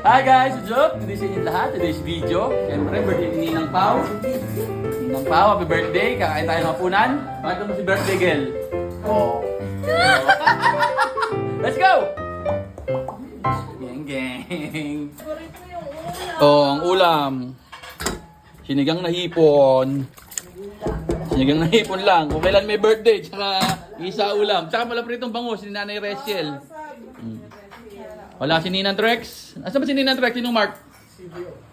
Hi guys! What's up? Today sa inyo lahat. Today's video. Siyempre, birthday ni Ninang Pao. Ninang Pao, happy birthday. Kakain tayo ng hapunan. Pakita mo si birthday girl. Oh. Let's go! Geng geng. Oh, ang ulam. Sinigang na hipon. Sinigang na hipon lang. Kung kailan may birthday, tsaka isa ulam. Tsaka pala pritong bangus ni Nanay Rachel. Wala si Ninang Trex. Asa ba si Ninang Trex? Sinong Mark?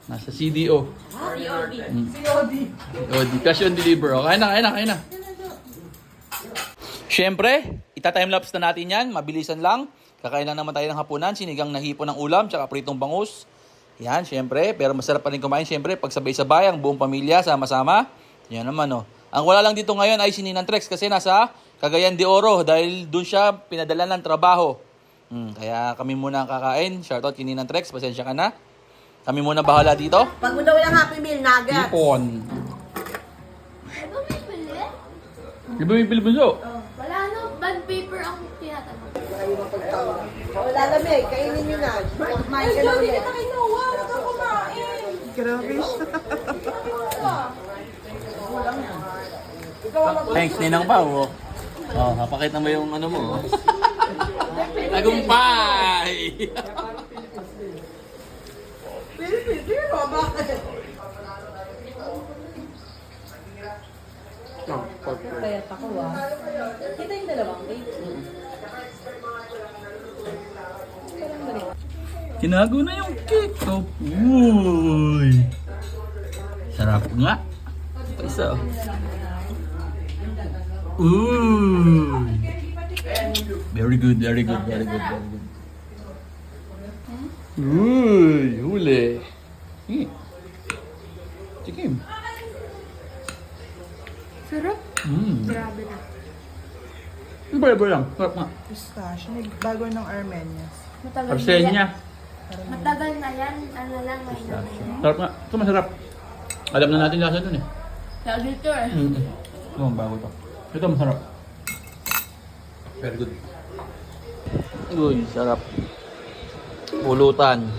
Nasa CDO. COD. COD. Cash on deliver. Oh, kain na. Siyempre, ita-timelapse na natin yan. Mabilisan lang. Kakain lang naman tayo ng hapunan. Sinigang na hipon ng ulam, tsaka pritong bangus. Yan, siyempre. Pero masarap pa rin kumain, siyempre. Pag sabay-sabay, ang buong pamilya, sama-sama. Yan naman, oh. Ang wala lang dito ngayon ay si Ninang Trex kasi nasa Cagayan de Oro dahil doon siya pinadala ng trabaho. Kaya kami muna ang kakain. Shoutout kay Ninang Trex, pasensya ka na. Kami muna bahala dito. Pag mo daw yung Happy Meal nuggets. Hipon. Di ba may pilibunso? Wala no, bond paper ang tinatanong. Wala lamig, kainin nyo na. Kumain ka na ulit. kinuha, huwag kang kumain. Grabe siya. Thanks, Ninang Pao. Oh, kapakita mo yung ano mo. Tagumpay! Pero bakit? Payat ako Kita yung dalawang cake. Tinago na yung cake. Oh, uy! Sarap nga. Ito isa. Uy! Very good. Uy! Huli. Chikim. Sarap. Grabe na. Iba lang. Sarap nga. Pistache. Bago ng Armenias. Matagal Arsenya. Matagal na yan. Ano lang, may naman. Sarap nga. Ito masarap. Alam na natin lasa dun eh. Lagi ito eh. Ito ang bago to. Ito masarap. Very good. Uy, sarap. Pulutan.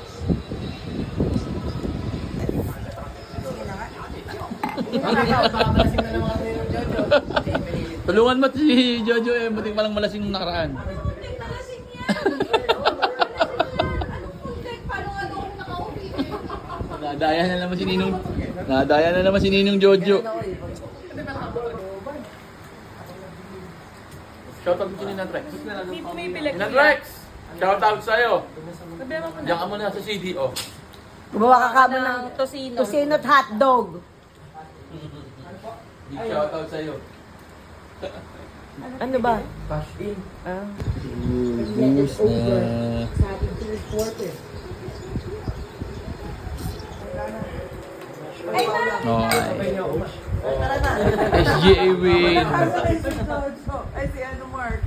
Tulungan mo si Jojo eh. Buting palang malasing nung nakaraan. Nadaya na naman si Ninong. Nadaya na naman si Ninong Jojo. Shoutout ko si Ninang Trex. Hindi pumipilak Ninang Trex! Shoutout sa'yo. Diyan ka muna sa CDO. Gumawa ka kamo ng ng tosino. tosino at hotdog. Big shoutout sa'yo. Ano ba? Boost na. SGA win. Ay, si ano, Mark?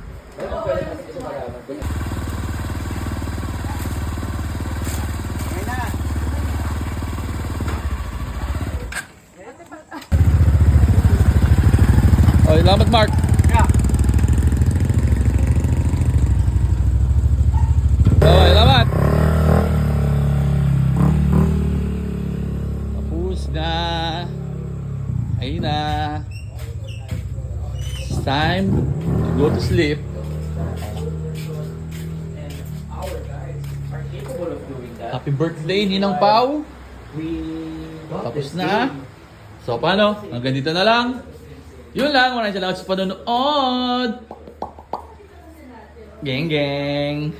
Oh, salamat Mark. Okay, salamat. Tapos na. Ayun na. It's time to go to sleep. Happy birthday, Ninang Pao. Tapos na. So, paano? Hanggang dito na lang. Yun lang. Maraming salamat sa panonood. Geng, geng.